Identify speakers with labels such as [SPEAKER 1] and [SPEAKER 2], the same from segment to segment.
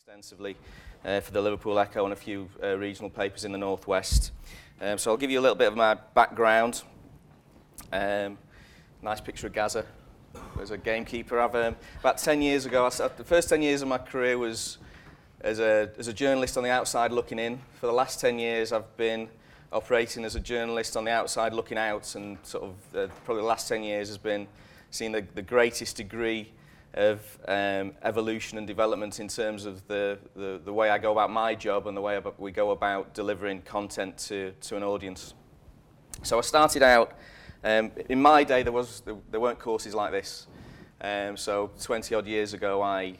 [SPEAKER 1] extensively for the Liverpool Echo and a few regional papers in the northwest. So I'll give you a little bit of my background. Nice picture of Gaza as a gamekeeper. About 10 years ago, the first 10 years of my career was as a journalist on the outside looking in. For the last 10 years, I've been operating as a journalist on the outside looking out, and probably the last 10 years has been seeing the greatest degree of evolution and development in terms of the way I go about my job and the way we go about delivering content to an audience. So I started out, in my day there weren't courses like this. So 20 odd years ago I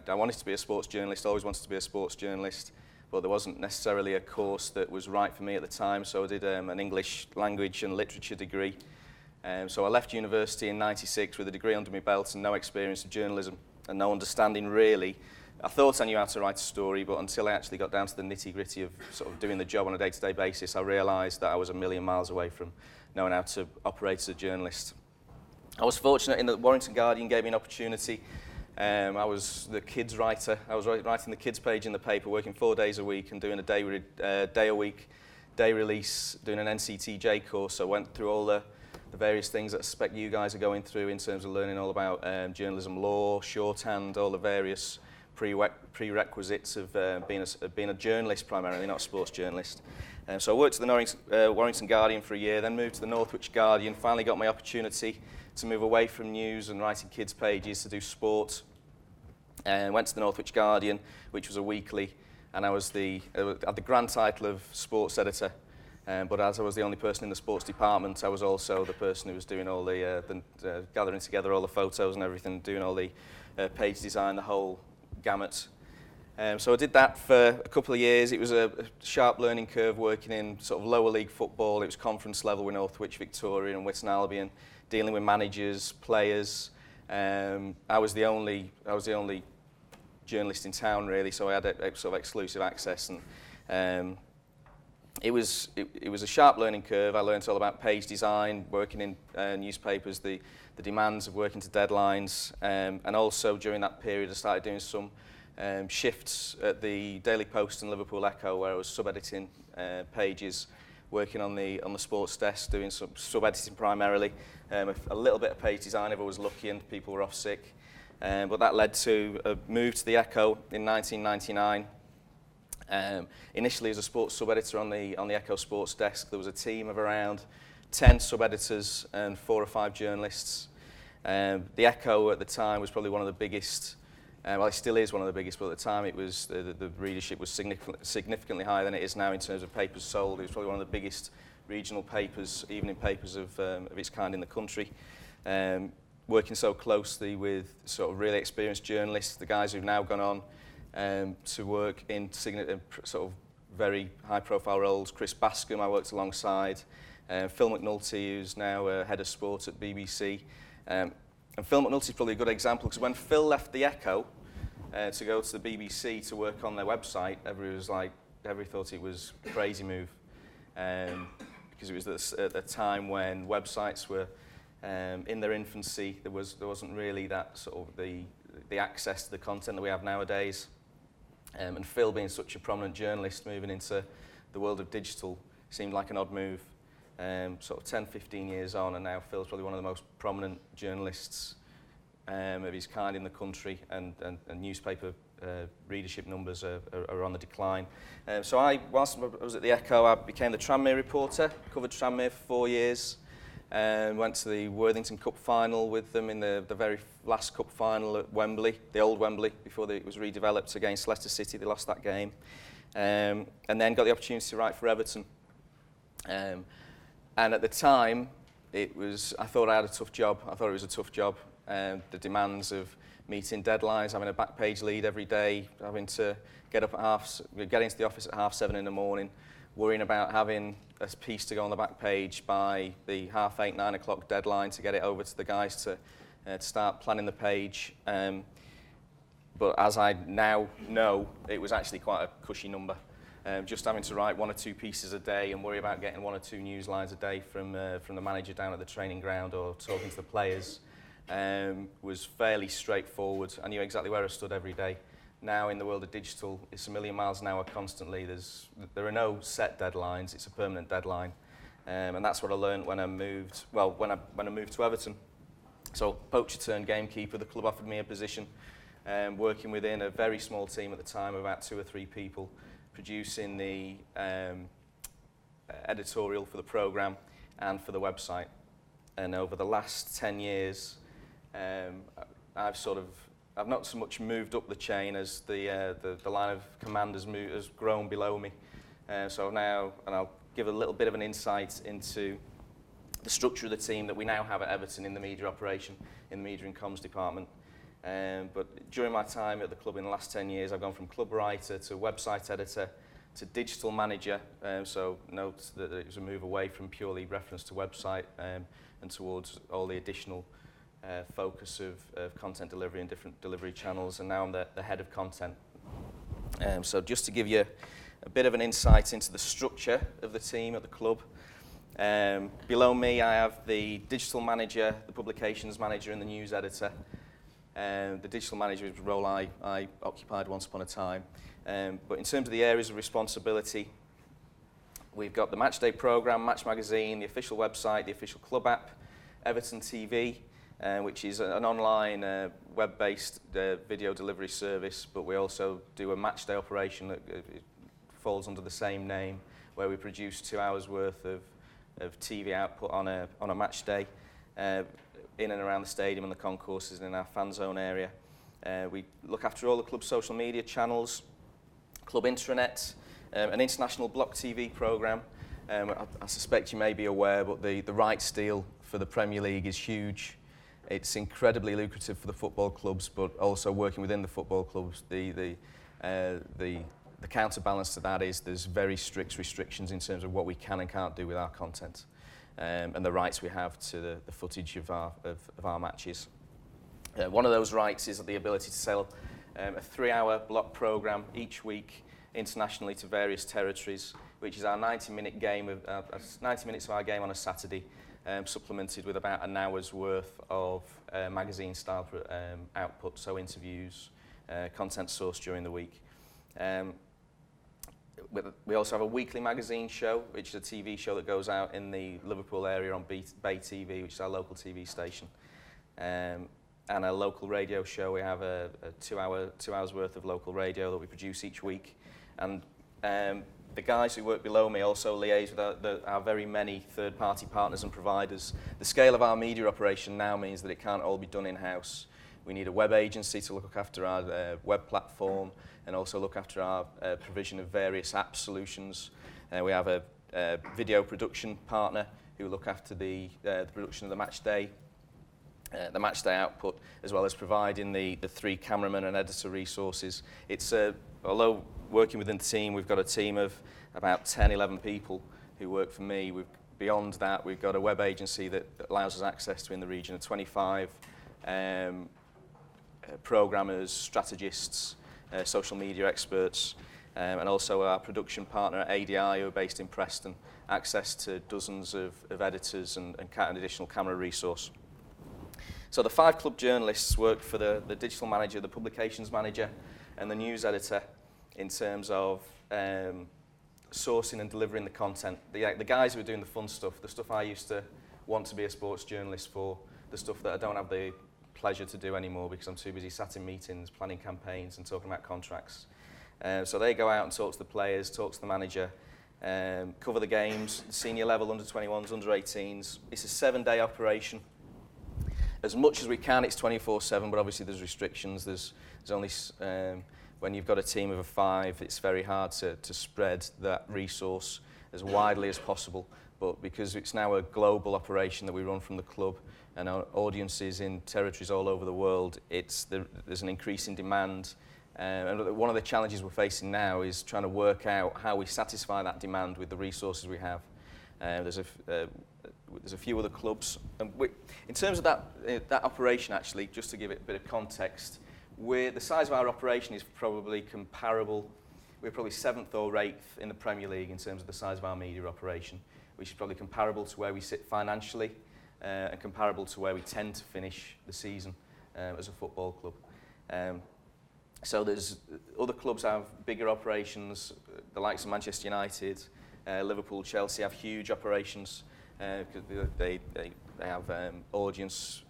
[SPEAKER 1] wanted to be a sports journalist, always wanted to be a sports journalist, but there wasn't necessarily a course that was right for me at the time, so I did an English language and literature degree. So I left university in '96 with a degree under my belt and no experience of journalism and no understanding really. I thought I knew how to write a story, but until I actually got down to the nitty-gritty of sort of doing the job on a day-to-day basis, I realised that I was a million miles away from knowing how to operate as a journalist. I was fortunate in that the Warrington Guardian gave me an opportunity. I was the kids writer. I was writing the kids page in the paper, working 4 days a week and doing a day a week, day release, doing an NCTJ course. So I went through all the various things that I suspect you guys are going through in terms of learning all about journalism law, shorthand, all the various prerequisites of being a journalist primarily, not a sports journalist. So I worked at the Warrington Guardian for a year, then moved to the Northwich Guardian, finally got my opportunity to move away from news and writing kids' pages to do sport. Went to the Northwich Guardian, which was a weekly, and I had the grand title of sports editor. But as I was the only person in the sports department, I was also the person who was doing all the gathering together all the photos and everything, doing all the page design, the whole gamut. So I did that for a couple of years. It was a sharp learning curve working in sort of lower league football. It was conference level with Northwich, Victoria and Witton Albion, dealing with managers, players. I was the only journalist in town really, so I had sort of exclusive access, and it was a sharp learning curve. I learned all about page design, working in newspapers, the demands of working to deadlines, and also during that period I started doing some shifts at the Daily Post and Liverpool Echo, where I was sub-editing pages, working on the sports desk, doing some sub-editing primarily, a little bit of page design if I was lucky and people were off sick. But that led to a move to the Echo in 1999. Initially as a sports sub-editor on the Echo sports desk. There was a team of around 10 sub-editors and 4 or 5 journalists. The Echo at the time was probably one of the biggest, well it still is one of the biggest, but at the time it was the readership was significantly higher than it is now in terms of papers sold. It was probably one of the biggest regional papers, evening papers of its kind in the country. Working so closely with sort of really experienced journalists, the guys who've now gone on to work in sort of very high-profile roles. Chris Bascombe I worked alongside, Phil McNulty, who's now head of sport at BBC. And Phil McNulty is probably a good example, because when Phil left the Echo to go to the BBC to work on their website, everybody thought it was a crazy move, because it was at the time when websites were in their infancy. There wasn't really that sort of the access to the content that we have nowadays. And Phil, being such a prominent journalist, moving into the world of digital seemed like an odd move. Sort of 10, 15 years on, and now Phil's probably one of the most prominent journalists of his kind in the country, and newspaper readership numbers are on the decline. So whilst I was at the Echo, I became the Tranmere reporter, covered Tranmere for 4 years. Went to the Worthington Cup final with them in the very last cup final at Wembley, the old Wembley, before it was redeveloped against Leicester City. They lost that game. And then got the opportunity to write for Everton. And at the time, I thought I had a tough job. I thought it was a tough job. The demands of meeting deadlines, having a back page lead every day, having to get into the office at 7:30 in the morning, worrying about having a piece to go on the back page by the 8:30, 9 o'clock deadline to get it over to the guys to start planning the page. But as I now know, it was actually quite a cushy number. Just having to write 1 or 2 pieces a day and worry about getting 1 or 2 news lines a day from the manager down at the training ground or talking to the players was fairly straightforward. I knew exactly where I stood every day. now in the world of digital, it's a million miles an hour constantly. There are no set deadlines. It's a permanent deadline, and that's what I learned when I moved. Well, when I moved to Everton. So poacher turned gamekeeper. The club offered me a position, working within a very small team at the time of about 2 or 3 people, producing the editorial for the programme and for the website. And over the last 10 years, I've not so much moved up the chain as the line of command has grown below me. So now, and I'll give a little bit of an insight into the structure of the team that we now have at Everton in the media operation, in the media and comms department. But during my time at the club in the last 10 years, I've gone from club writer to website editor to digital manager. So note that it was a move away from purely reference to website and towards all the additional focus of content delivery and different delivery channels, and now I'm the head of content. So just to give you a bit of an insight into the structure of the team at the club, below me I have the digital manager, the publications manager and the news editor. The digital manager is a role I occupied once upon a time. But in terms of the areas of responsibility, we've got the Matchday programme, Match Magazine, the official website, the official club app, Everton TV, which is an online web-based video delivery service, but we also do a matchday operation that falls under the same name, where we produce 2 hours worth of TV output on a match day in and around the stadium and the concourses and in our fan zone area. We look after all the club's social media channels, club intranet, an international block TV programme. I suspect you may be aware, but the rights deal for the Premier League is huge. It's incredibly lucrative for the football clubs, but also working within the football clubs, the counterbalance to that is there's very strict restrictions in terms of what we can and can't do with our content, and the rights we have to the footage of our matches. One of those rights is the ability to sell a 3-hour block programme each week internationally to various territories, which is our 90-minute game 90 minutes of our game on a Saturday, supplemented with about an hour's worth of magazine-style output, so interviews, content sourced during the week. We also have a weekly magazine show, which is a TV show that goes out in the Liverpool area on Bay TV, which is our local TV station. And a local radio show. We have a 2 hours worth of local radio that we produce each week. And the guys who work below me also liaise with our very many third-party partners and providers. The scale of our media operation now means that it can't all be done in-house. We need a web agency to look after our web platform and also look after our provision of various app solutions. We have a video production partner who look after the production of the match day output, as well as providing the 3 cameramen and editor resources. It's although working within the team, we've got a team of about 10, 11 people who work for me. Beyond that, we've got a web agency that allows us access to in the region of 25 programmers, strategists, social media experts, and also our production partner at ADI, who are based in Preston, access to dozens of editors and additional camera resource. So the 5 club journalists work for the digital manager, the publications manager, and the news editor in terms of sourcing and delivering the content. The guys who are doing the fun stuff, the stuff I used to want to be a sports journalist for, the stuff that I don't have the pleasure to do anymore because I'm too busy sat in meetings, planning campaigns and talking about contracts. So they go out and talk to the players, talk to the manager, cover the games, senior level, under 21s, under 18s. It's a 7-day operation. As much as we can, it's 24/7, but obviously there's restrictions. There's only, when you've got a team of 5, it's very hard to spread that resource as widely as possible. But because it's now a global operation that we run from the club and our audiences in territories all over the world, there's an increasing demand. And one of the challenges we're facing now is trying to work out how we satisfy that demand with the resources we have. There's a few other clubs. And in terms of that operation, actually, just to give it a bit of context, the size of our operation is probably comparable. We're probably 7th or 8th in the Premier League in terms of the size of our media operation, which is probably comparable to where we sit financially and comparable to where we tend to finish the season as a football club. So there's other clubs have bigger operations, the likes of Manchester United, Liverpool, Chelsea have huge operations because they have audience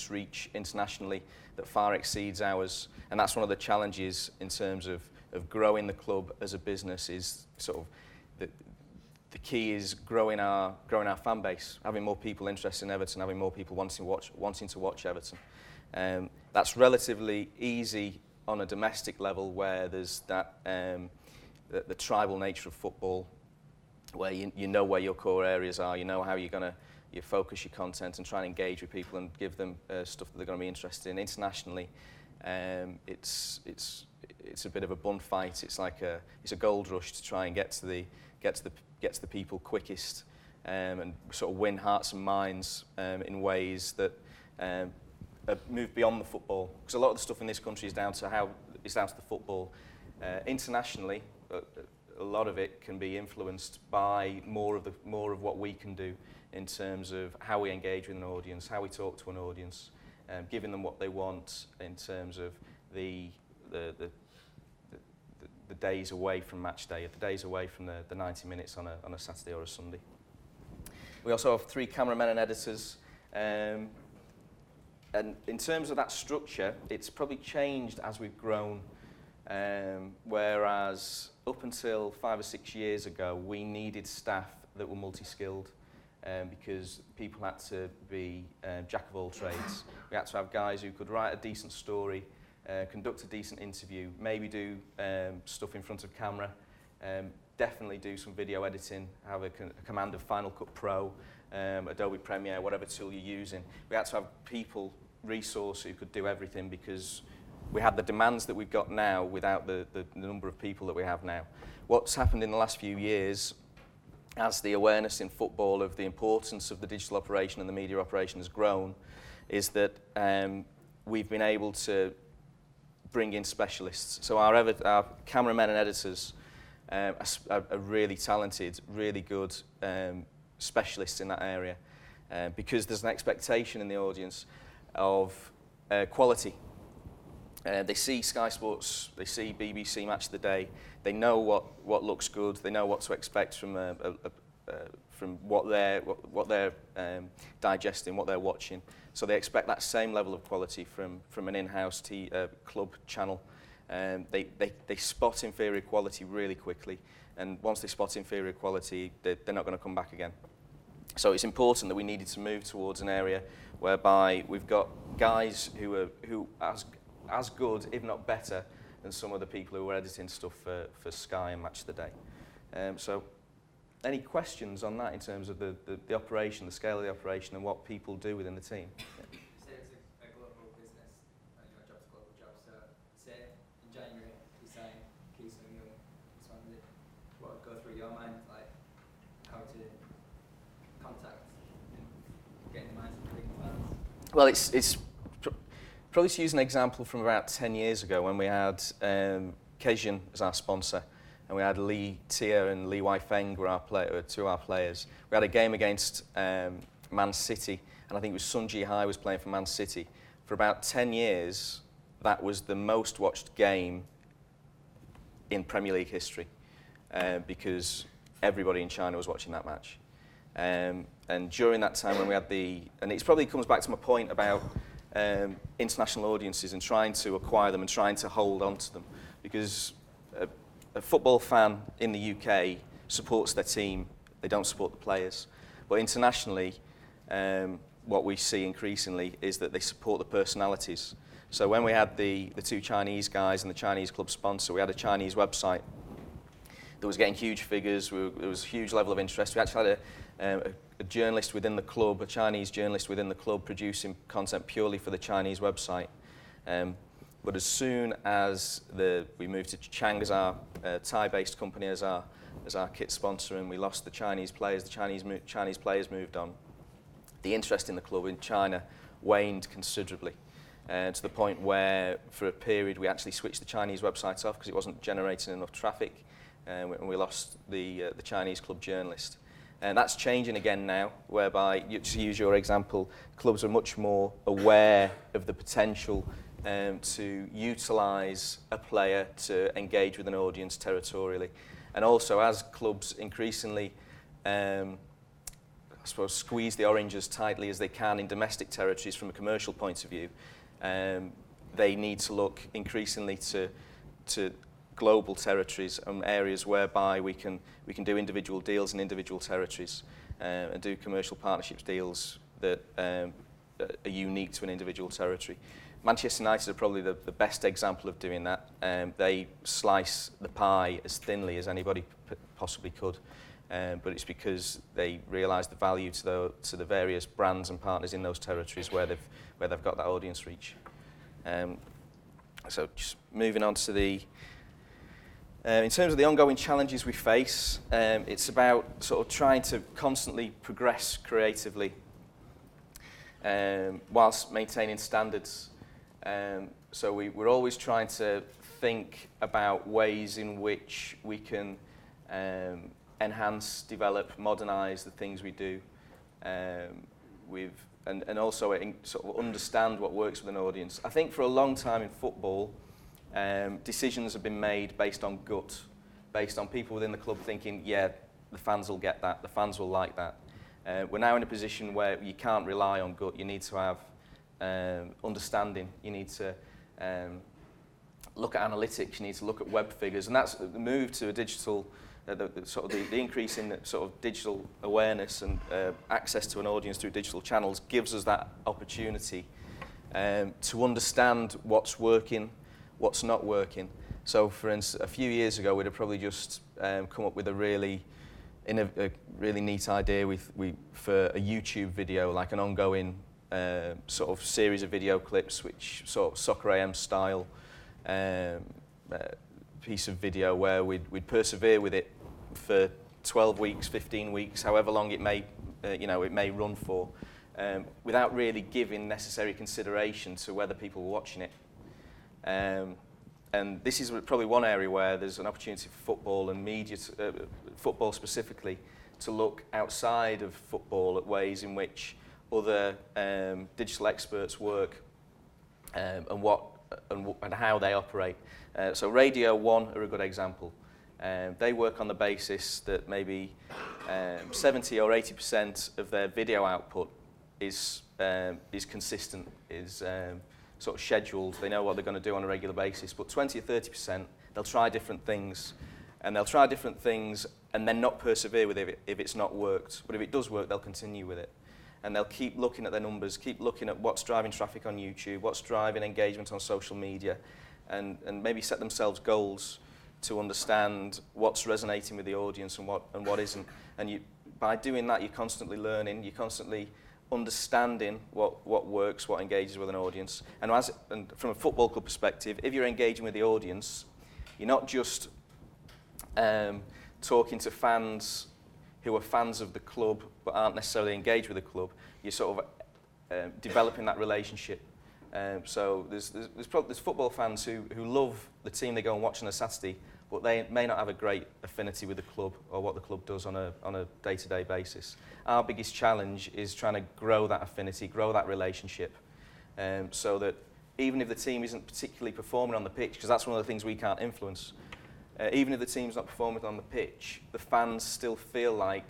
[SPEAKER 1] reach internationally that far exceeds ours, and that's one of the challenges in terms of growing the club as a business. Is sort of the key is growing our fan base, having more people interested in Everton, having more people wanting to watch Everton. That's relatively easy on a domestic level, where there's that the tribal nature of football, where you know where your core areas are, you know how you're going to focus your content and try and engage with people and give them stuff that they're going to be interested in. Internationally, it's a bit of a bun fight. It's like it's a gold rush to try and get to the people quickest, and sort of win hearts and minds in ways that move beyond the football. Because a lot of the stuff in this country is down to the football. Internationally, a lot of it can be influenced by more of what we can do in terms of how we engage with an audience, how we talk to an audience, giving them what they want in terms of the days away from match day, the days away from the 90 minutes on a Saturday or a Sunday. We also have 3 cameramen and editors. And in terms of that structure, it's probably changed as we've grown. Whereas up until 5 or 6 years ago, we needed staff that were multi-skilled, because people had to be jack of all trades. We had to have guys who could write a decent story, conduct a decent interview, maybe do stuff in front of camera, definitely do some video editing, have a command of Final Cut Pro, Adobe Premiere, whatever tool you're using. We had to have people, resource who could do everything, because we had the demands that we've got now without the number of people that we have now. What's happened in the last few years, as the awareness in football of the importance of the digital operation and the media operation has grown, is that we've been able to bring in specialists. So our cameramen and editors are really talented, really good specialists in that area, because there's an expectation in the audience of quality. They see Sky Sports, they see BBC Match of the Day, they know what looks good, they know what to expect from what they're digesting, what they're watching. So they expect that same level of quality from an in-house club channel. They spot inferior quality really quickly, and once they spot inferior quality, they're not going to come back again. So it's important that we needed to move towards an area whereby we've got guys who are as good, if not better, than some of the people who were editing stuff for Sky and Match of the Day. So any questions on that in terms of the operation, the scale of the operation, and what people do within the team?
[SPEAKER 2] You say it's a global business, and your job's a global job, so say in January you sign Keith Young, Swansea, what would go through your mind, like how to contact and get in the minds of the big fans?
[SPEAKER 1] Well, it's probably to use an example from about 10 years ago when we had Kejun as our sponsor, and we had Lee Tia and Lee Wai Feng were two of our players. We had a game against Man City, and I think it was Sun Ji Hai was playing for Man City. For about 10 years, that was the most watched game in Premier League history, because everybody in China was watching that match. And during that time when we had and it probably comes back to my point about international audiences and trying to acquire them and trying to hold on to them, because a football fan in the UK supports their team, they don't support the players. But internationally, what we see increasingly is that they support the personalities. So when we had the 2 Chinese guys and the Chinese club sponsor, we had a Chinese website that was getting huge figures, there was a huge level of interest. We actually had a journalist within the club, a Chinese journalist within the club, producing content purely for the Chinese website. But as soon as we moved to Chang as our Thai-based company as our kit sponsor, and we lost the Chinese players, the Chinese players moved on, the interest in the club in China waned considerably, to the point where for a period we actually switched the Chinese website off because it wasn't generating enough traffic, and we lost the Chinese club journalist. And that's changing again now, whereby, to use your example, clubs are much more aware of the potential to utilise a player to engage with an audience territorially. And also, as clubs increasingly, I suppose, squeeze the orange as tightly as they can in domestic territories from a commercial point of view, they need to look increasingly to global territories and areas whereby we can do individual deals in individual territories and do commercial partnerships deals that are unique to an individual territory. Manchester United are probably the best example of doing that. They slice the pie as thinly as anybody possibly could, but it's because they realise the value to the various brands and partners in those territories where they've got that audience reach. So just moving on to the in terms of the ongoing challenges we face, it's about sort of trying to constantly progress creatively whilst maintaining standards. So we're always trying to think about ways in which we can enhance, develop, modernise the things we do, and also sort of understand what works with an audience. I think for a long time in football, decisions have been made based on gut, based on people within the club thinking, yeah, the fans will get that, the fans will like that. We're now in a position where you can't rely on gut. You need to have understanding. You need to look at analytics. You need to look at web figures, and that's the move to a digital. The increase in the sort of digital awareness and access to an audience through digital channels gives us that opportunity to understand what's working, what's not working. So, for instance, a few years ago, we'd have probably just come up with a really neat idea for a YouTube video, like an ongoing sort of series of video clips, which sort of Soccer AM style piece of video where we'd persevere with it for 12 weeks, 15 weeks, however long it may run for, without really giving necessary consideration to whether people were watching it. And this is probably one area where there's an opportunity for football and media, football specifically, to look outside of football at ways in which other digital experts work and how they operate. So Radio 1 are a good example. They work on the basis that maybe 70 or 80% of their video output is consistent, is sort of scheduled. They know what they're going to do on a regular basis. But 20 or 30%, they'll try different things. And they'll try different things and then not persevere with it if it's not worked. But if it does work, they'll continue with it. And they'll keep looking at their numbers, keep looking at what's driving traffic on YouTube, what's driving engagement on social media, and maybe set themselves goals to understand what's resonating with the audience and what isn't. And by doing that, you're constantly learning, you're constantly understanding what works, what engages with an audience. And from a football club perspective, if you're engaging with the audience, you're not just talking to fans who are fans of the club but aren't necessarily engaged with the club. You're sort of developing that relationship. So there's football fans who love the team they go and watch on a Saturday, but they may not have a great affinity with the club or what the club does on a day-to-day basis. Our biggest challenge is trying to grow that affinity, grow that relationship, so that even if the team isn't particularly performing on the pitch, because that's one of the things we can't influence, even if the team's not performing on the pitch, the fans still feel like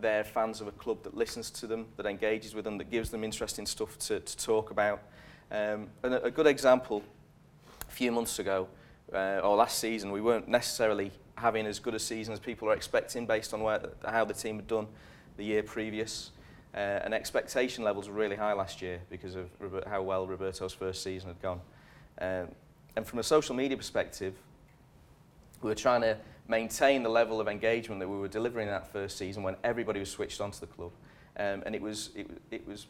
[SPEAKER 1] they're fans of a club that listens to them, that engages with them, that gives them interesting stuff to talk about. And a good example, a few months ago, or last season, we weren't necessarily having as good a season as people are expecting based on how the team had done the year previous. And expectation levels were really high last year because of how well Roberto's first season had gone. And from a social media perspective, we were trying to maintain the level of engagement that we were delivering in that first season when everybody was switched onto the club. And it was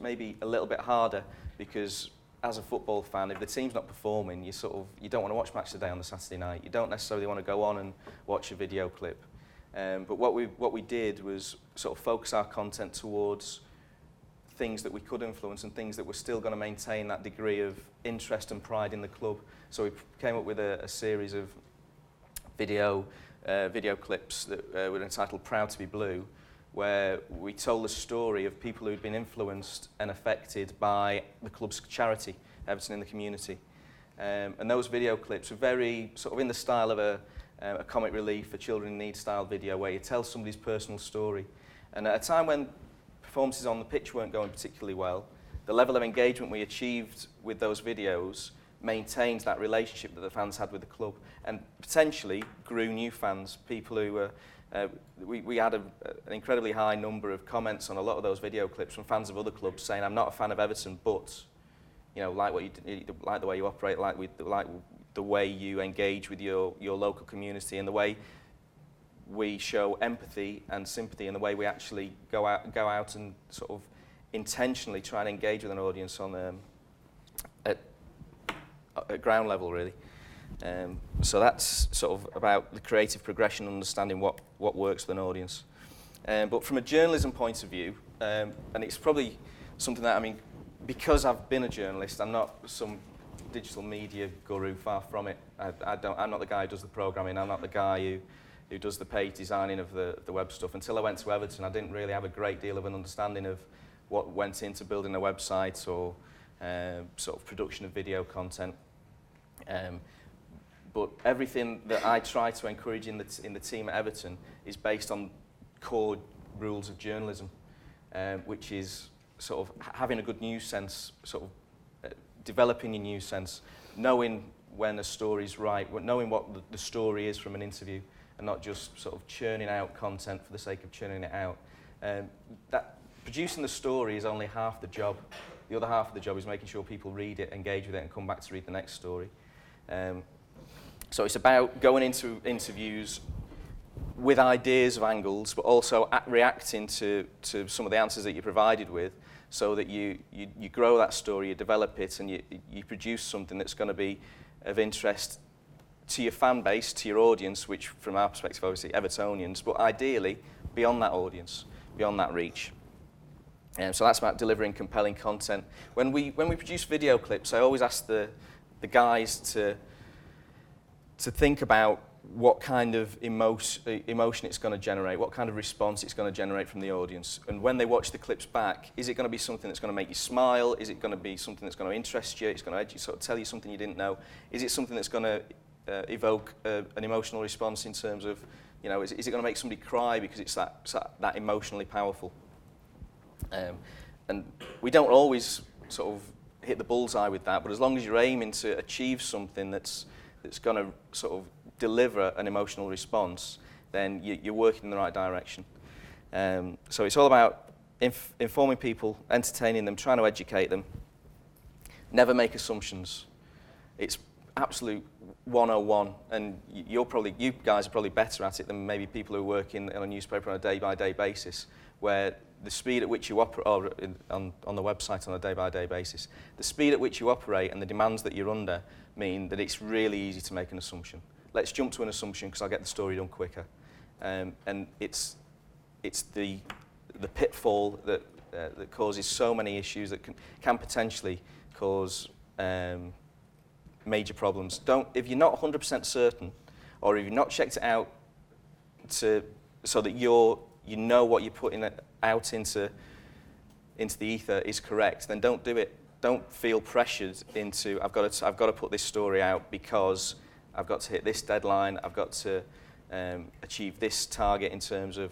[SPEAKER 1] maybe a little bit harder because as a football fan, if the team's not performing, you don't want to watch Match of the Day on the Saturday night. You don't necessarily want to go on and watch a video clip. But what we did was sort of focus our content towards things that we could influence and things that were still going to maintain that degree of interest and pride in the club. So we came up with a series of video clips that were entitled Proud to be Blue, where we told the story of people who'd been influenced and affected by the club's charity, Everton in the Community. And those video clips are very sort of in the style of a comic relief, a children in need style video where you tell somebody's personal story. And at a time when performances on the pitch weren't going particularly well, the level of engagement we achieved with those videos maintained that relationship that the fans had with the club and potentially grew new fans, people who were, we had an incredibly high number of comments on a lot of those video clips from fans of other clubs saying, I'm not a fan of Everton, but like what you like the way you operate, like the way you engage with your local community and the way we show empathy and sympathy and the way we actually go out and sort of intentionally try and engage with an audience on at ground level, really. So that's sort of about the creative progression, understanding what works with an audience. But from a journalism point of view, and it's probably something that, I mean, because I've been a journalist, I'm not some digital media guru, far from it. I'm not the guy who does the programming, I'm not the guy who does the page designing of the web stuff. Until I went to Everton, I didn't really have a great deal of an understanding of what went into building a website or sort of production of video content. But everything that I try to encourage in the team at Everton is based on core rules of journalism, which is sort of having a good news sense, sort of developing your news sense, knowing when a story's right, knowing what the story is from an interview, and not just sort of churning out content for the sake of churning it out. That producing the story is only half the job. The other half of the job is making sure people read it, engage with it, and come back to read the next story. So it's about going into interviews with ideas of angles, but also reacting to some of the answers that you're provided with, so that you grow that story, you develop it, and you produce something that's going to be of interest to your fan base, to your audience, which from our perspective, obviously Evertonians, but ideally beyond that audience, beyond that reach. So that's about delivering compelling content. When we produce video clips, I always ask the guys to think about what kind of emotion it's going to generate, what kind of response it's going to generate from the audience. And when they watch the clips back, is it going to be something that's going to make you smile? Is it going to be something that's going to interest you? It's going to sort of tell you something you didn't know? Is it something that's going to evoke an emotional response in terms of, is it going to make somebody cry because it's that emotionally powerful? And we don't always sort of hit the bullseye with that, but as long as you're aiming to achieve something that's going to sort of deliver an emotional response, then you're working in the right direction. So it's all about informing people, entertaining them, trying to educate them. Never make assumptions. It's absolute 101, and you guys are probably better at it than maybe people who work in a newspaper on a day-by-day basis, where the speed at which you operate, or on the website on a day-by-day basis, the speed at which you operate and the demands that you're under mean that it's really easy to make an assumption. Let's jump to an assumption because I'll get the story done quicker. And it's the pitfall that causes so many issues that can potentially cause major problems. If you're not 100% certain, or if you've not checked it out so that you know what you're putting out into the ether is correct, then don't do it. Don't feel pressured into I've got to put this story out because I've got to hit this deadline. I've got to achieve this target in terms of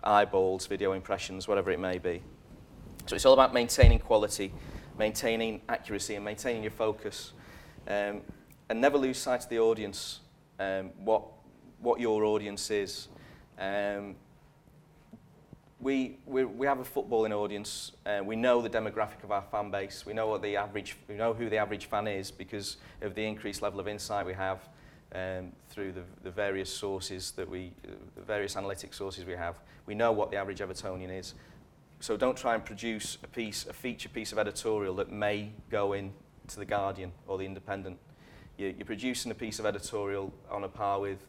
[SPEAKER 1] eyeballs, video impressions, whatever it may be. So it's all about maintaining quality, maintaining accuracy, and maintaining your focus, and never lose sight of the audience. What your audience is. We have a footballing audience. We know the demographic of our fan base. We know who the average fan is because of the increased level of insight we have through the various sources the various analytic sources we have. We know what the average Evertonian is. So don't try and produce a feature piece of editorial that may go into the Guardian or the Independent. You're producing a piece of editorial on a par with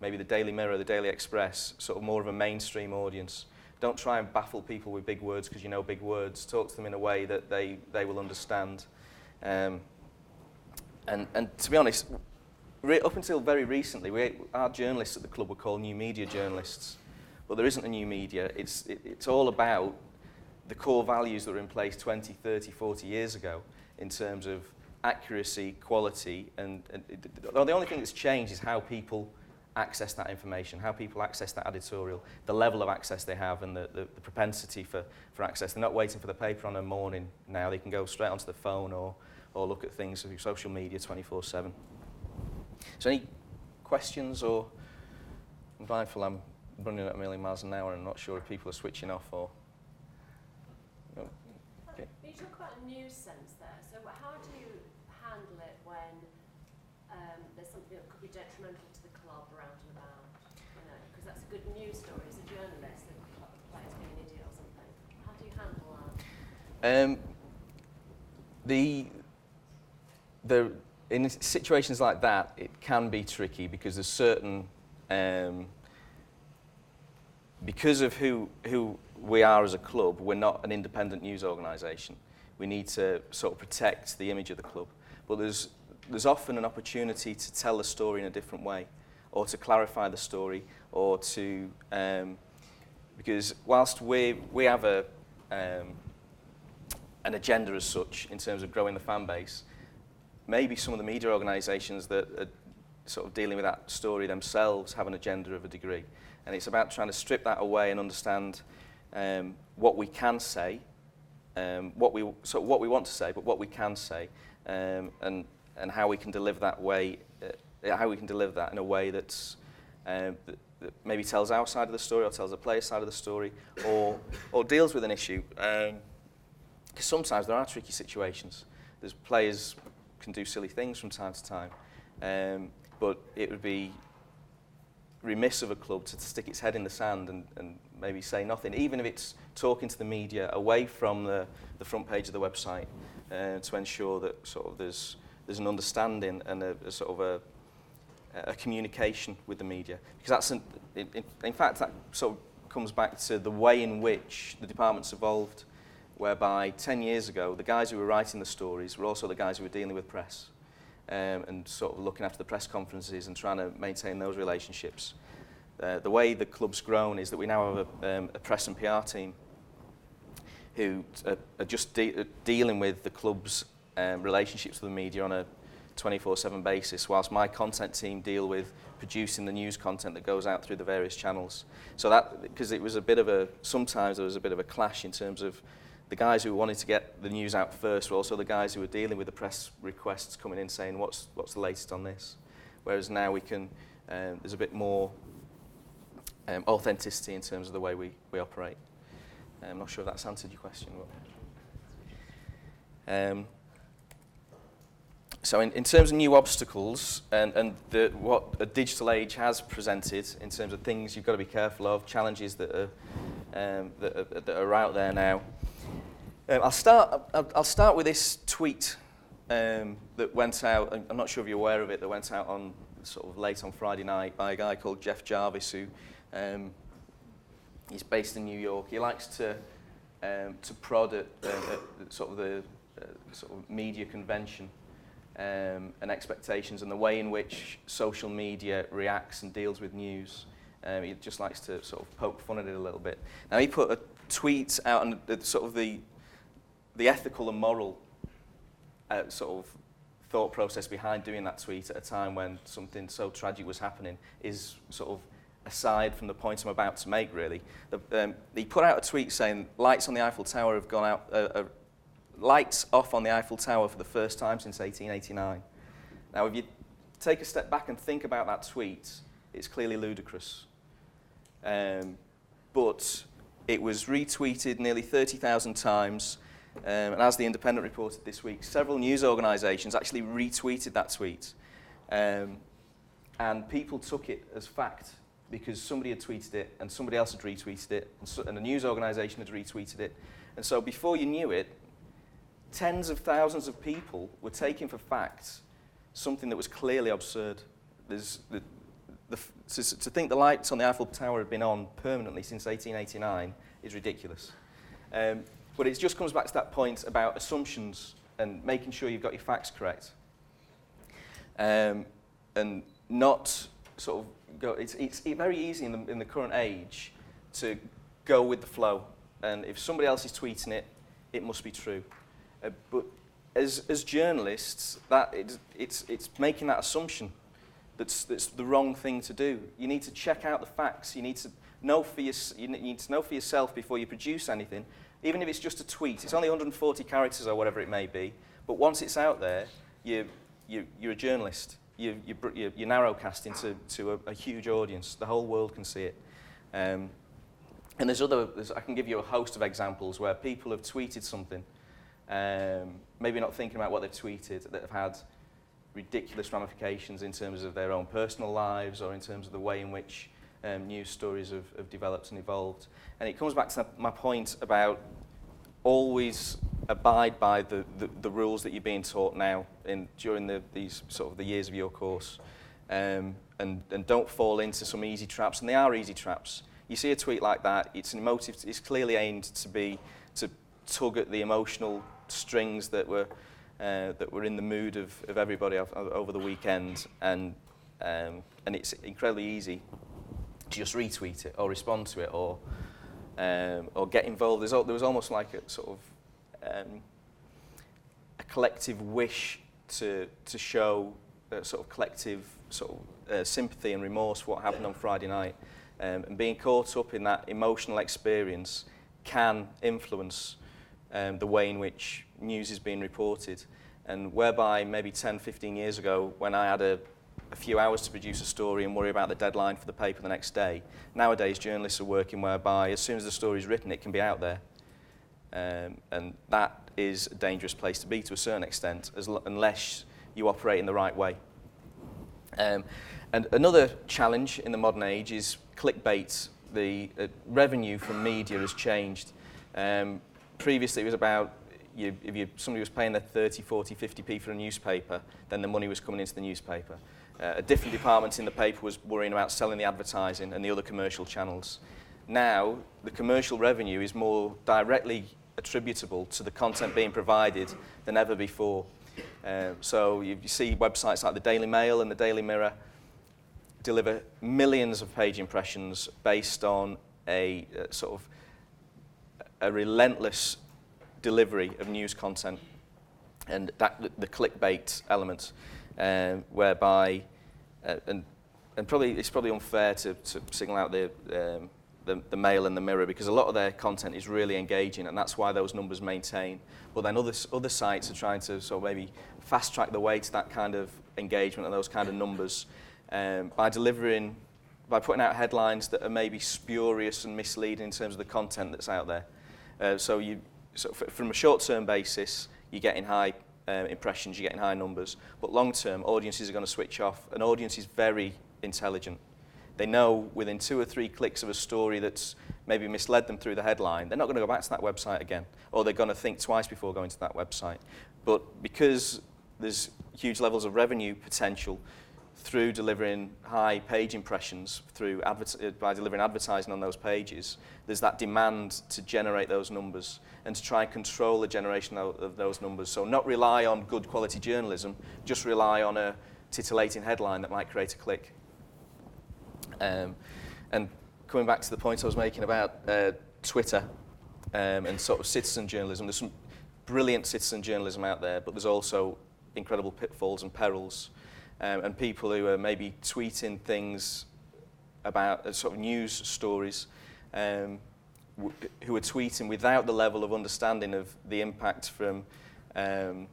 [SPEAKER 1] maybe the Daily Mirror, the Daily Express, sort of more of a mainstream audience. Don't try and baffle people with big words because you know big words. Talk to them in a way that they will understand. And to be honest, up until very recently, our journalists at the club were called new media journalists. But there isn't a new media. It's all about the core values that were in place 20, 30, 40 years ago in terms of accuracy, quality, the only thing that's changed is how people access that information, how people access that editorial, the level of access they have, and the propensity for access. They're not waiting for the paper on a morning now. They can go straight onto the phone or look at things through social media 24/7. So any questions? Or I'm mindful I'm running at a million miles an hour and I'm not sure if people are switching off or... No. Okay.
[SPEAKER 3] You talk about a news sense there. So how do you handle it when there's something that could be detrimental to the club around and about? You know, because that's a good news story as a journalist, that the player's being an idiot or something. How do you handle
[SPEAKER 1] that? In situations like that, it can be tricky because there's certain, because of who we are as a club, we're not an independent news organisation. We need to sort of protect the image of the club. But there's often an opportunity to tell the story in a different way, or to clarify the story, or to, because whilst we have an agenda as such in terms of growing the fan base, maybe some of the media organisations that are sort of dealing with that story themselves have an agenda of a degree. And it's about trying to strip that away and understand what we can say, what we want to say, but what we can say, and how we can deliver that in a way that's that maybe tells our side of the story, or tells the player's side of the story, or deals with an issue. Because sometimes there are tricky situations. There's players can do silly things from time to time, but it would be remiss of a club to stick its head in the sand and maybe say nothing, even if it's talking to the media away from the front page of the website, to ensure that sort of there's an understanding and a sort of a communication with the media. Because that's in fact that sort of comes back to the way in which the department's evolved, whereby 10 years ago the guys who were writing the stories were also the guys who were dealing with press, and sort of looking after the press conferences and trying to maintain those relationships. The way the club's grown is that we now have a press and PR team who are just dealing with the club's relationships with the media on a 24/7 basis, whilst my content team deal with producing the news content that goes out through the various channels. So that, because it was sometimes there was a bit of a clash in terms of the guys who wanted to get the news out first were also the guys who were dealing with the press requests coming in saying, what's the latest on this? Whereas now we can, there's a bit more authenticity in terms of the way we operate. I'm not sure if that's answered your question. But, so in terms of new obstacles and what a digital age has presented in terms of things you've got to be careful of, challenges that are out there now, I'll start with this tweet that went out. I'm not sure if you're aware of it. That went out on sort of late on Friday night by a guy called Jeff Jarvis, who he's based in New York. He likes to prod at sort of the sort of media convention and expectations, and the way in which social media reacts and deals with news. He just likes to sort of poke fun at it a little bit. Now he put a tweet out on sort of the ethical and moral sort of thought process behind doing that tweet at a time when something so tragic was happening is sort of aside from the point I'm about to make, really. He put out a tweet saying, lights on the Eiffel Tower have gone out, lights off on the Eiffel Tower for the first time since 1889. Now, if you take a step back and think about that tweet, it's clearly ludicrous. But it was retweeted nearly 30,000 times, and as The Independent reported this week, several news organisations actually retweeted that tweet. And people took it as fact because somebody had tweeted it and somebody else had retweeted it, and a news organisation had retweeted it. And so before you knew it, tens of thousands of people were taking for fact something that was clearly absurd. To think the lights on the Eiffel Tower have been on permanently since 1889 is ridiculous. But it just comes back to that point about assumptions and making sure you've got your facts correct. And not sort of go, it's very easy in the current age to go with the flow. And if somebody else is tweeting it, it must be true. But as journalists, that it's making that assumption that's the wrong thing to do. You need to check out the facts. You need to know for yourself before you produce anything, even if it's just a tweet. It's only 140 characters or whatever it may be, but once it's out there, you're a journalist. You're narrowcasting to a huge audience. The whole world can see it. And I can give you a host of examples where people have tweeted something, maybe not thinking about what they've tweeted, that have had ridiculous ramifications in terms of their own personal lives or in terms of the way in which news stories have developed and evolved. And it comes back to my point about always abide by the rules that you're being taught now during these sort of the years of your course, and don't fall into some easy traps. And they are easy traps. You see a tweet like that, it's clearly aimed to tug at the emotional strings that were in the mood of everybody over the weekend, and it's incredibly easy to just retweet it or respond to it or get involved. There was almost like a sort of a collective wish to show sort of collective sympathy and remorse for what happened on Friday night, and being caught up in that emotional experience can influence the way in which news is being reported. And whereby maybe 10, 15 years ago, when I had a few hours to produce a story and worry about the deadline for the paper the next day, nowadays journalists are working whereby as soon as the story is written, it can be out there. And that is a dangerous place to be to a certain extent, unless you operate in the right way. And another challenge in the modern age is clickbait. The revenue from media has changed. Previously it was about if somebody was paying their 30, 40, 50p for a newspaper, then the money was coming into the newspaper. A different department in the paper was worrying about selling the advertising and the other commercial channels. Now, the commercial revenue is more directly attributable to the content being provided than ever before. So you see websites like the Daily Mail and the Daily Mirror deliver millions of page impressions based on a sort of a relentless delivery of news content, and the clickbait element, whereby and probably it's probably unfair to single out the Mail and the Mirror, because a lot of their content is really engaging, and that's why those numbers maintain. But then other sites are trying to sort of maybe fast track the way to that kind of engagement and those kind of numbers by putting out headlines that are maybe spurious and misleading in terms of the content that's out there. So from a short-term basis, you're getting high impressions, you're getting high numbers, but long-term, audiences are going to switch off. An audience is very intelligent. They know within 2 or 3 clicks of a story that's maybe misled them through the headline, they're not going to go back to that website again, or they're going to think twice before going to that website. But because there's huge levels of revenue potential through delivering high page impressions, by delivering advertising on those pages, there's that demand to generate those numbers and to try and control the generation of those numbers. So not rely on good quality journalism, just rely on a titillating headline that might create a click. And coming back to the point I was making about Twitter and sort of citizen journalism, there's some brilliant citizen journalism out there, but there's also incredible pitfalls and perils. And people who are maybe tweeting things about sort of news stories, who are tweeting without the level of understanding of the impact from an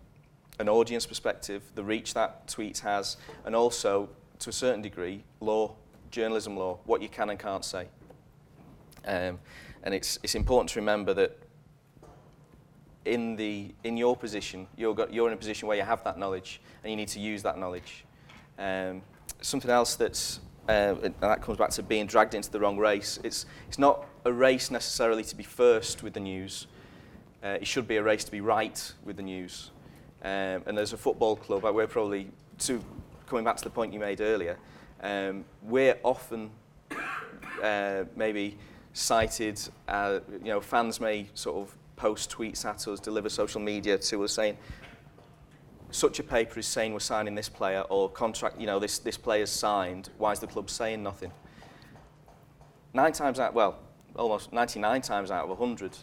[SPEAKER 1] audience perspective, the reach that tweet has, and also, to a certain degree, journalism law, what you can and can't say. And it's important to remember that in your position, you're in a position where you have that knowledge, and you need to use that knowledge. Something else and that comes back to being dragged into the wrong race. It's not a race necessarily to be first with the news. It should be a race to be right with the news. And as a football club, we're probably, coming back to the point you made earlier, we're often maybe cited, fans may sort of post tweets at us, deliver social media to us saying, such a paper is saying we're signing this player, or contract, this player's signed, why is the club saying nothing? Almost 99 times out of 100,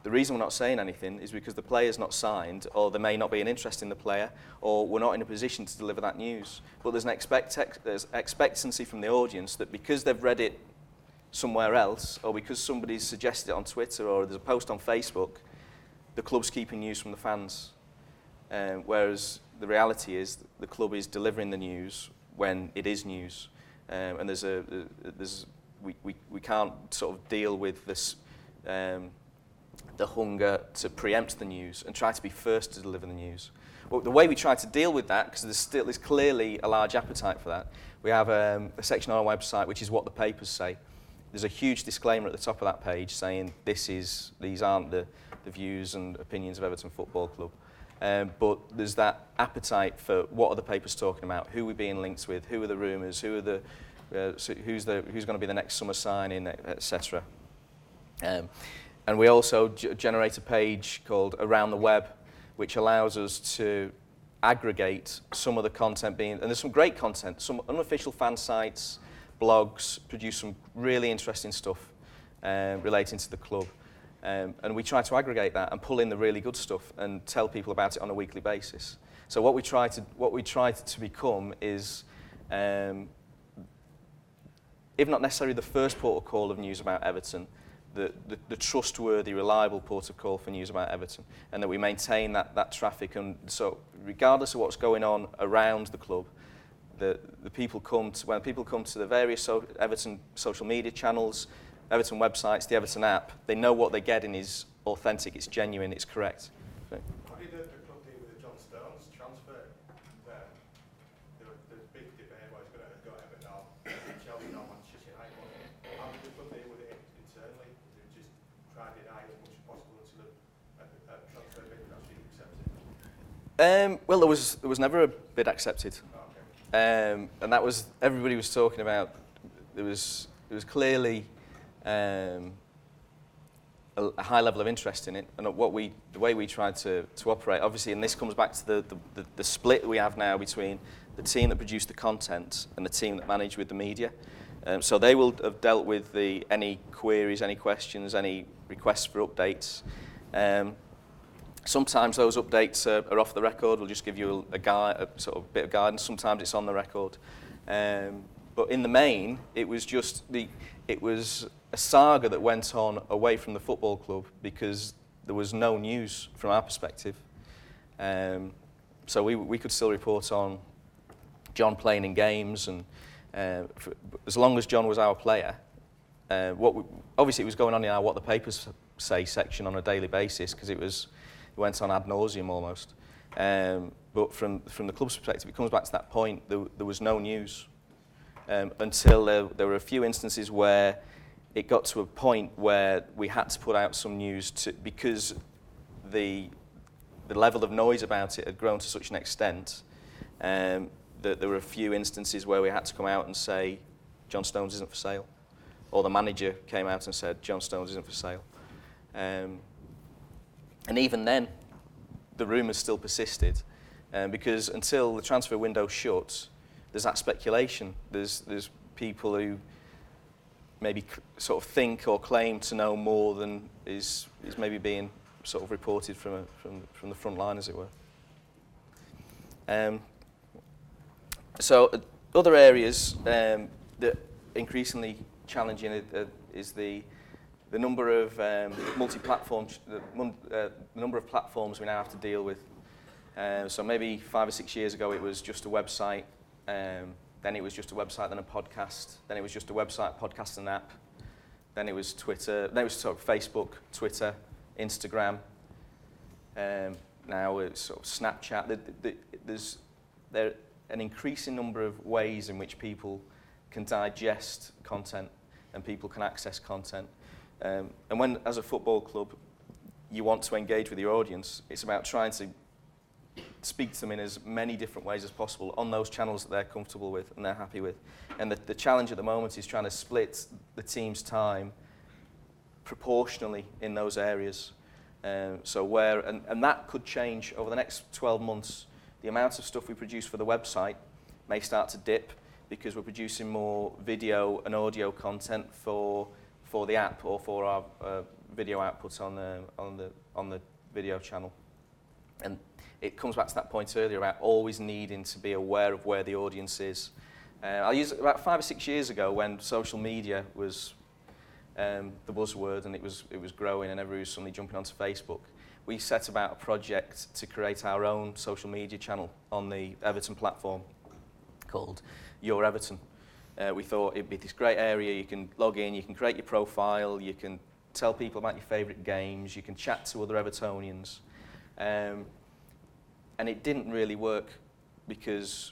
[SPEAKER 1] the reason we're not saying anything is because the player's not signed, or there may not be an interest in the player, or we're not in a position to deliver that news. But there's there's expectancy from the audience that because they've read it somewhere else, or because somebody's suggested it on Twitter, or there's a post on Facebook, the club's keeping news from the fans. Whereas the reality is the club is delivering the news when it is news. And we can't sort of deal with this the hunger to preempt the news and try to be first to deliver the news. Well, the way we try to deal with that, because there's clearly a large appetite for that, we have a section on our website which is what the papers say. There's a huge disclaimer at the top of that page saying these aren't the views and opinions of Everton Football Club. But there's that appetite for what are the papers talking about, who we're being linked with, who are the rumours, who's going to be the next summer signing, etc. And we also generate a page called Around the Web, which allows us to aggregate some of the content and there's some great content, some unofficial fan sites, blogs, produce some really interesting stuff relating to the club. And we try to aggregate that and pull in the really good stuff and tell people about it on a weekly basis. So what we try to become is, if not necessarily the first port of call of news about Everton, the trustworthy, reliable port of call for news about Everton, and that we maintain that traffic. And so, regardless of what's going on around the club, when people come to the various Everton social media channels, Everton websites, the Everton app, they know what they're getting is authentic, it's genuine, it's correct.
[SPEAKER 4] How did the club deal with the John Stones transfer? There's a big debate about he's going to go to Everton now, Chelsea now, Manchester United. How did the club deal with it internally? Did they just try to deny as much as possible until a transfer bid was actually accepted?
[SPEAKER 1] Well, there was never a bid accepted.
[SPEAKER 4] Oh, okay.
[SPEAKER 1] And that was, everybody was talking about, there was clearly a high level of interest in it, and the way we tried to operate, obviously, and this comes back to the split we have now between the team that produce the content and the team that manage with the media. So they will have dealt with any queries, any questions, any requests for updates. Sometimes those updates are off the record. We'll just give you a sort of bit of guidance. Sometimes it's on the record. But in the main, it was a saga that went on away from the football club because there was no news from our perspective. So we could still report on John playing in games, and as long as John was our player, obviously it was going on in our What the Papers Say section on a daily basis because it went on ad nauseum almost. But from the club's perspective, it comes back to that point, there was no news until there were a few instances where it got to a point where we had to put out some news because the level of noise about it had grown to such an extent that there were a few instances where we had to come out and say John Stones isn't for sale, or the manager came out and said John Stones isn't for sale. And even then, the rumours still persisted because until the transfer window shut, there's that speculation. There's people who maybe sort of think or claim to know more than is maybe being sort of reported from the front line, as it were. So other areas that increasingly challenging is the number of multi-platform, the number of platforms we now have to deal with. So maybe 5 or 6 years ago it was just a website. Then it was just a website, then a podcast. Then it was just a website, podcast, and app. Then it was Twitter. Then it was sort of Facebook, Twitter, Instagram. Now it's sort of Snapchat. There's an increasing number of ways in which people can digest content and people can access content. And when, as a football club, you want to engage with your audience, it's about trying to speak to them in as many different ways as possible on those channels that they're comfortable with and they're happy with. And the challenge at the moment is trying to split the team's time proportionally in those areas. And that could change over the next 12 months. The amount of stuff we produce for the website may start to dip because we're producing more video and audio content for the app or for our video output on the video channel. And it comes back to that point earlier about always needing to be aware of where the audience is. I used about 5 or 6 years ago when social media was the buzzword and it was growing and everybody was suddenly jumping onto Facebook. We set about a project to create our own social media channel on the Everton platform called Your Everton. We thought it'd be this great area, you can log in, you can create your profile, you can tell people about your favourite games, you can chat to other Evertonians. And it didn't really work because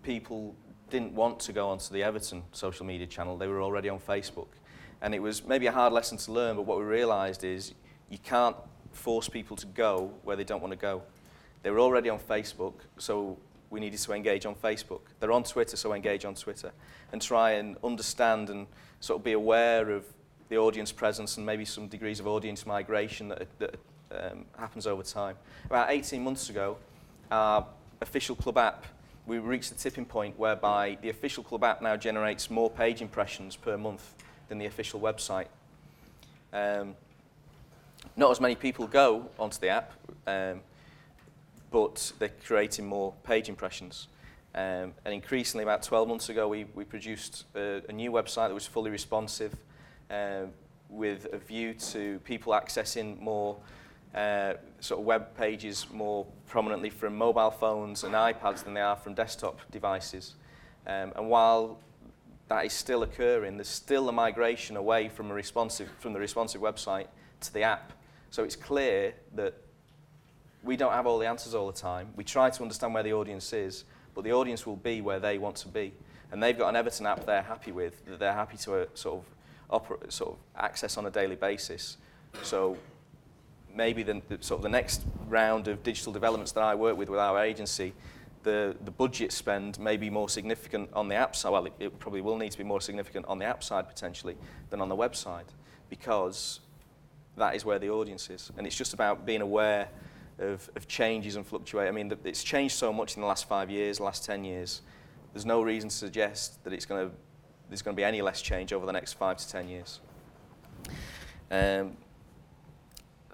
[SPEAKER 1] people didn't want to go onto the Everton social media channel, they were already on Facebook. And it was maybe a hard lesson to learn, but what we realised is you can't force people to go where they don't want to go. They were already on Facebook, so we needed to engage on Facebook. They're on Twitter, so engage on Twitter. And try and understand and sort of be aware of the audience presence and maybe some degrees of audience migration that happens over time. About 18 months ago, our official club app, we reached the tipping point whereby the official club app now generates more page impressions per month than the official website. Not as many people go onto the app, but they're creating more page impressions. And increasingly, about 12 months ago, we produced a new website that was fully responsive with a view to people accessing more sort of web pages more prominently from mobile phones and iPads than they are from desktop devices. And while that is still occurring, there's still a migration away from the responsive website to the app. So it's clear that we don't have all the answers all the time. We try to understand where the audience is, but the audience will be where they want to be. And they've got an Everton app they're happy with, that they're happy to sort of access on a daily basis. So maybe the next round of digital developments that I work with our agency, the budget spend may be more significant on the app side. Well, it probably will need to be more significant on the app side potentially than on the website, because that is where the audience is. And it's just about being aware of changes and fluctuate. I mean, it's changed so much in the last 5 years, last 10 years. There's no reason to suggest that there's going to be any less change over the next 5 to 10 years.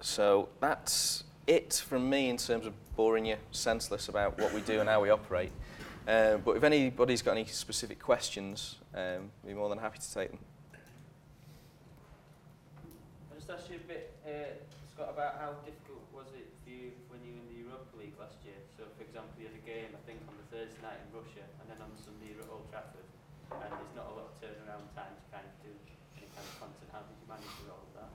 [SPEAKER 1] So that's it from me in terms of boring you senseless about what we do and how we operate. But if anybody's got any specific questions, I'd be more than happy to take them.
[SPEAKER 5] I'll just ask you a bit, Scott, about how difficult was it for you when you were in the Europa League last year? So, for example, you had a game, I think, on the Thursday night in Russia, and then on Sunday you're at Old Trafford, and there's not a lot of turnaround time to kind of do any kind of content. How did you manage with all of that?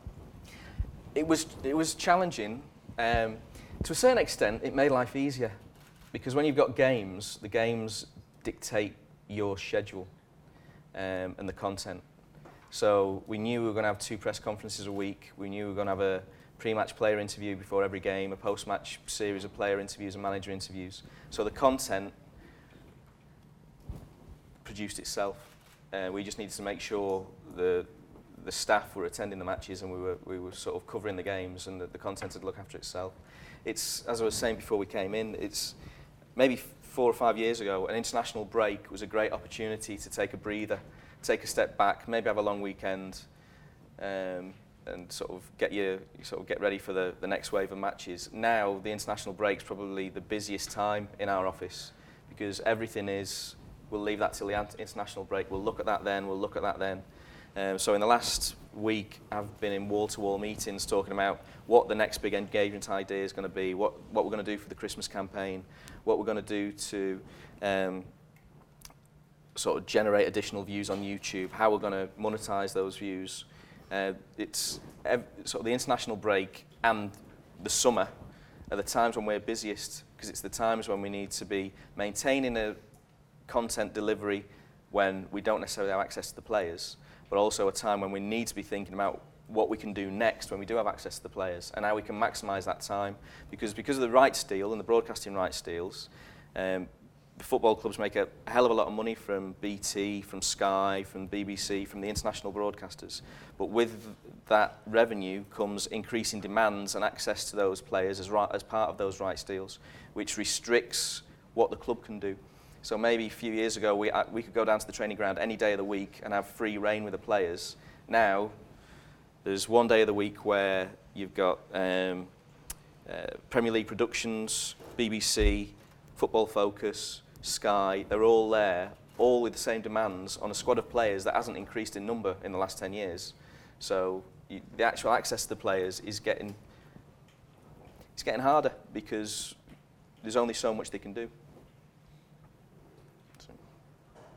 [SPEAKER 1] It was challenging. To a certain extent, it made life easier, because when you've got games, the games dictate your schedule and the content. So we knew we were going to have 2 press conferences a week. We knew we were going to have a pre-match player interview before every game, a post-match series of player interviews and manager interviews. So the content produced itself. We just needed to make sure the staff were attending the matches and we were sort of covering the games, and the content would look after itself. It's, as I was saying before we came in, it's maybe 4 or 5 years ago, an international break was a great opportunity to take a breather, take a step back, maybe have a long weekend, and sort of get ready for the next wave of matches. Now the international break's probably the busiest time in our office, because everything is, we'll leave that till the international break, we'll look at that then, we'll look at that then. So in the last week, I've been in wall-to-wall meetings talking about what the next big engagement idea is going to be, what we're going to do for the Christmas campaign, what we're going to do to sort of generate additional views on YouTube, how we're going to monetize those views. It's sort of the international break and the summer are the times when we're busiest, because it's the times when we need to be maintaining a content delivery when we don't necessarily have access to the players, but also a time when we need to be thinking about what we can do next when we do have access to the players and how we can maximise that time. Because of the rights deal and the broadcasting rights deals, the football clubs make a hell of a lot of money from BT, from Sky, from BBC, from the international broadcasters. But with that revenue comes increasing demands and access to those players as part of those rights deals, which restricts what the club can do. So maybe a few years ago, we could go down to the training ground any day of the week and have free reign with the players. Now, There's one day of the week where you've got Premier League productions, BBC, Football Focus, Sky. They're all there, all with the same demands on a squad of players that hasn't increased in number in the last 10 years. So the actual access to the players is getting harder because there's only so much they can do. So,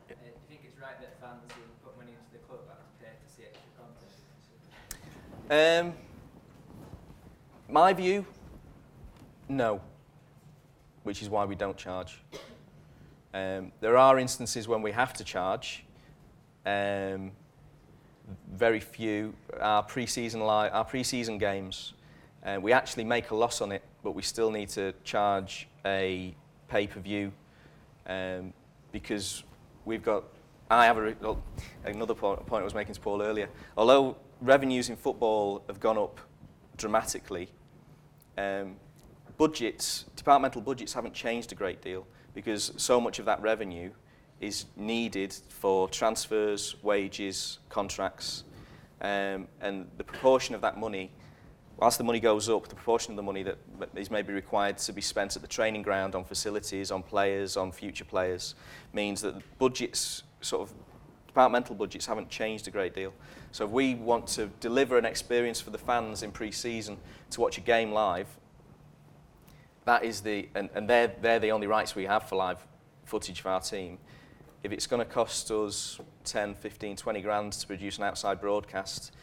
[SPEAKER 2] Do you think it's right that fans who put money into the club have to pay to see extra content?
[SPEAKER 1] My view, no, which is why we don't charge. There are instances when we have to charge. Very few. Our pre-season games, we actually make a loss on it, but we still need to charge a pay-per-view because we've got. Another point I was making to Paul earlier. Although revenues in football have gone up dramatically, departmental budgets haven't changed a great deal because so much of that revenue is needed for transfers, wages, contracts, and the proportion of that money, whilst the money goes up, the proportion of the money that is maybe required to be spent at the training ground on facilities, on players, on future players, means that budgets, sort of departmental budgets, haven't changed a great deal. So if we want to deliver an experience for the fans in pre-season to watch a game live, that is and they're the only rights we have for live footage of our team. If it's going to cost us 10, 15, 20 grand to produce an outside broadcast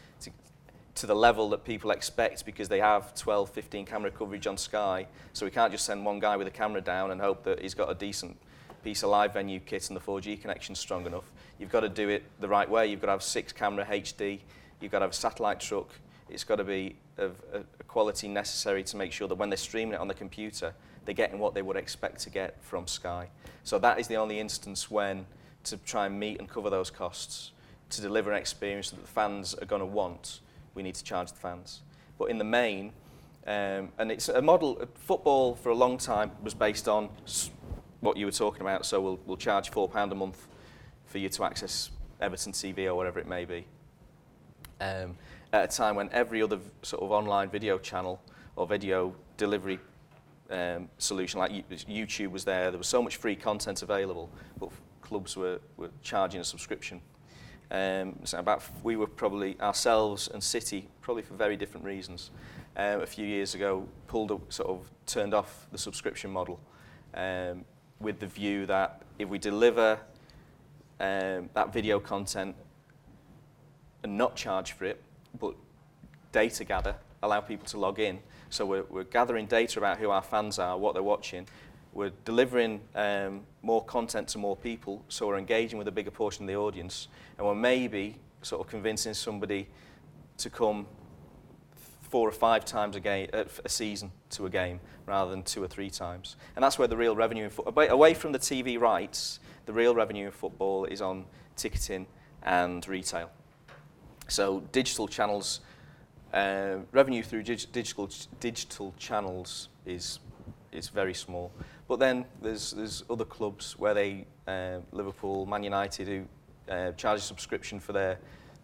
[SPEAKER 1] to the level that people expect because they have 12, 15 camera coverage on Sky, so we can't just send one guy with a camera down and hope that he's got a decent piece of live venue kit and the 4G connection's strong enough. You've got to do it the right way. You've got to have 6 camera HD. You've got to have a satellite truck. It's got to be of a quality necessary to make sure that when they're streaming it on the computer, they're getting what they would expect to get from Sky. So that is the only instance when, to try and meet and cover those costs, to deliver an experience that the fans are going to want, we need to charge the fans. But in the main, and it's a model, football for a long time was based on what you were talking about, so we'll charge £4 a month for you to access Everton TV or whatever it may be. At a time when every other sort of online video channel or video delivery solution, like YouTube was there was so much free content available, but clubs were charging a subscription. So we were probably, ourselves and City, probably for very different reasons, a few years ago, turned off the subscription model with the view that if we deliver that video content and not charge for it, but data gather, allow people to log in. So we're gathering data about who our fans are, what they're watching. We're delivering more content to more people, so we're engaging with a bigger portion of the audience. And we're maybe sort of convincing somebody to come 4 or 5 times a season to a game, rather than 2 or 3 times. And that's where the real revenue in football, away from the TV rights, the real revenue in football is on ticketing and retail. So digital channels, revenue through digital channels is very small. But then there's other clubs where they, Liverpool, Man United, who charge a subscription for their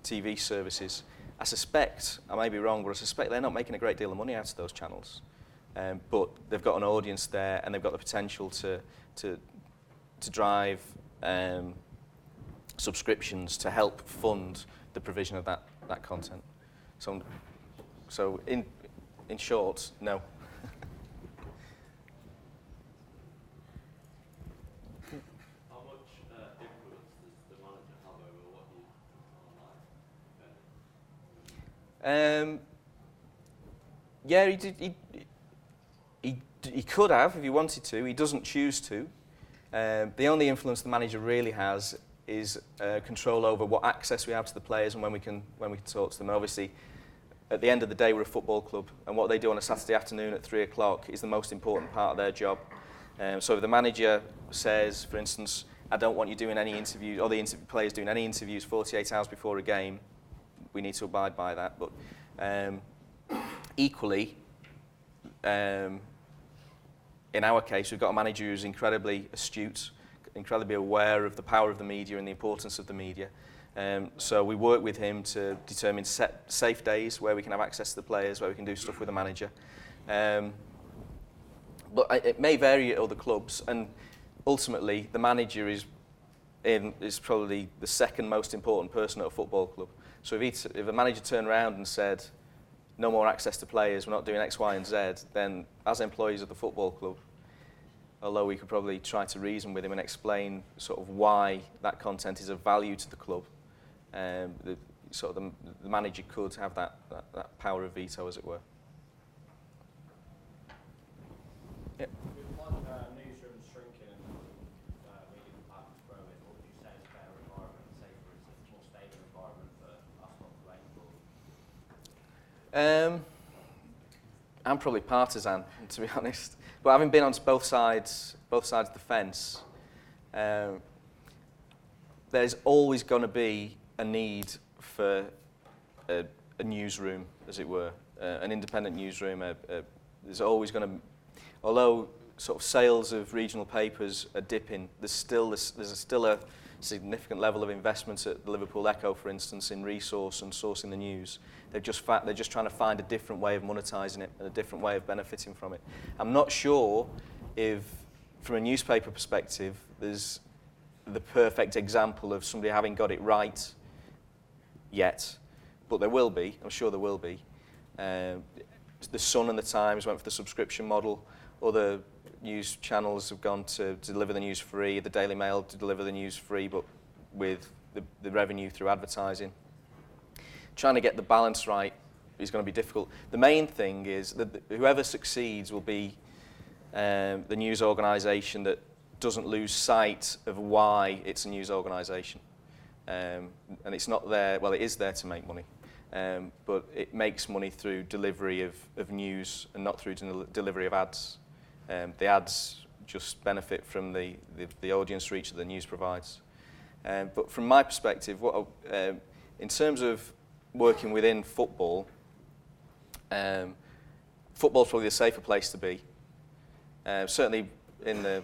[SPEAKER 1] TV services. I suspect, I may be wrong, but I suspect they're not making a great deal of money out of those channels. But they've got an audience there, and they've got the potential to drive subscriptions to help fund the provision of that content. So in short, no.
[SPEAKER 6] How much influence does the manager have over what you online?
[SPEAKER 1] Yeah, he could have if he wanted to. He doesn't choose to. The only influence the manager really has is control over what access we have to the players and when we can talk to them. And obviously, at the end of the day, we're a football club, and what they do on a Saturday afternoon at 3 o'clock is the most important part of their job. So if the manager says, for instance, I don't want you doing any interviews, or the players doing any interviews 48 hours before a game, we need to abide by that. But equally, in our case, we've got a manager who's incredibly astute, incredibly aware of the power of the media and the importance of the media, So we work with him to determine safe days where we can have access to the players, where we can do stuff with the manager. But it may vary at other clubs, and ultimately the manager is probably the second most important person at a football club. So if a manager turned around and said, no more access to players, we're not doing X, Y and Z, then as employees of the football club, although we could probably try to reason with him and explain sort of why that content is of value to the club, the manager could have that power of veto, as it were. Yep.
[SPEAKER 7] With newsrooms shrinking and media departments growing, what would you say is a better environment, safer, is a more stable environment for us not to aim for?
[SPEAKER 1] I'm probably partisan, to be honest. But having been on both sides of the fence, there's always going to be a need for a newsroom, as it were, an independent newsroom. There's always going to, although sort of sales of regional papers are dipping, there's still a significant level of investment at the Liverpool Echo, for instance, in resource and sourcing the news. They're just trying to find a different way of monetising it and a different way of benefiting from it. I'm not sure if, from a newspaper perspective, there's the perfect example of somebody having got it right yet, but there will be. I'm sure there will be. The Sun and the Times went for the subscription model. Other news channels have gone to deliver the news free. The Daily Mail to deliver the news free, but with the revenue through advertising. Trying to get the balance right is going to be difficult. The main thing is that whoever succeeds will be the news organisation that doesn't lose sight of why it's a news organisation. And it's not there, well, it is there to make money, but it makes money through delivery of news and not through delivery of ads. The ads just benefit from the audience reach that the news provides. But from my perspective, in terms of working within football, football's probably the safer place to be. Certainly in the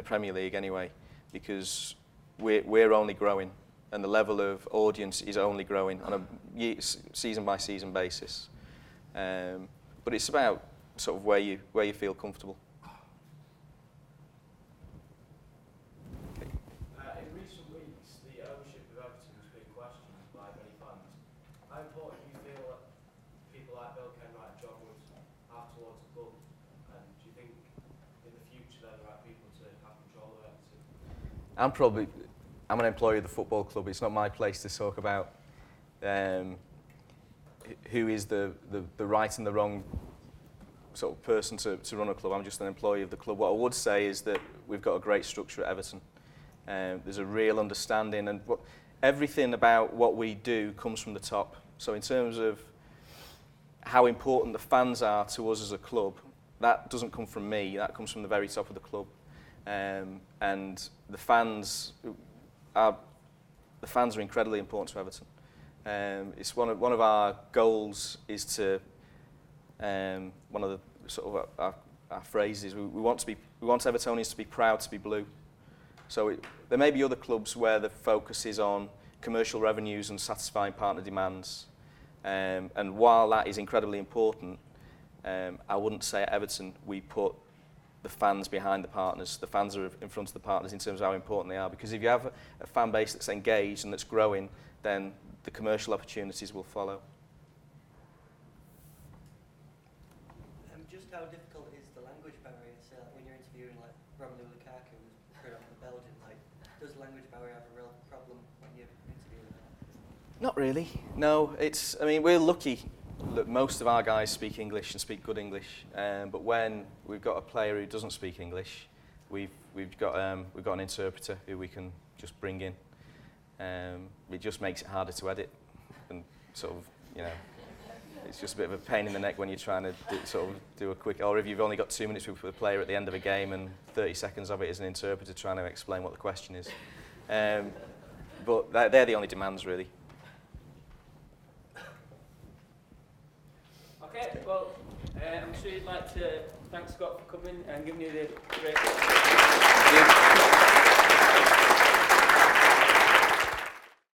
[SPEAKER 1] Premier League anyway, because we're only growing, and the level of audience is only growing on a season by season basis. But it's about sort of where you feel comfortable.
[SPEAKER 7] In recent weeks, the ownership of Everton has been questioned by many fans. How important do you feel that people like Bill Kenwright and John Wood have towards the club? And do you think in the future they're the right people to have control of Everton?
[SPEAKER 1] I'm an employee of the football club. It's not my place to talk about who is the right and the wrong sort of person to run a club. I'm just an employee of the club. What I would say is that we've got a great structure at Everton. There's a real understanding, and everything about what we do comes from the top. So in terms of how important the fans are to us as a club, that doesn't come from me. That comes from the very top of the club. And the fans are incredibly important to Everton. It's one of our goals is to one of the sort of our phrases. We want Evertonians to be proud to be blue. So there may be other clubs where the focus is on commercial revenues and satisfying partner demands. And while that is incredibly important, I wouldn't say at Everton we put the fans behind the partners. The fans are in front of the partners in terms of how important they are. Because if you have a fan base that's engaged and that's growing, then the commercial opportunities will follow.
[SPEAKER 8] Just how difficult is the language barrier? So like when you're interviewing like Romelu Lukaku, who's for example Belgian, like does the language barrier have a real problem when you're interviewing them?
[SPEAKER 1] Not really. No, I mean, we're lucky that most of our guys speak English and speak good English. But when we've got a player who doesn't speak English, we've got an interpreter who we can just bring in. It just makes it harder to edit, and sort of, it's just a bit of a pain in the neck when you're trying to do a quick, or if you've only got 2 minutes with a player at the end of a game and 30 seconds of it is an interpreter trying to explain what the question is. But they're the only demands, really.
[SPEAKER 5] Okay, well, I'm sure you'd like to thank Scott for coming and giving you the great...
[SPEAKER 1] Thank you.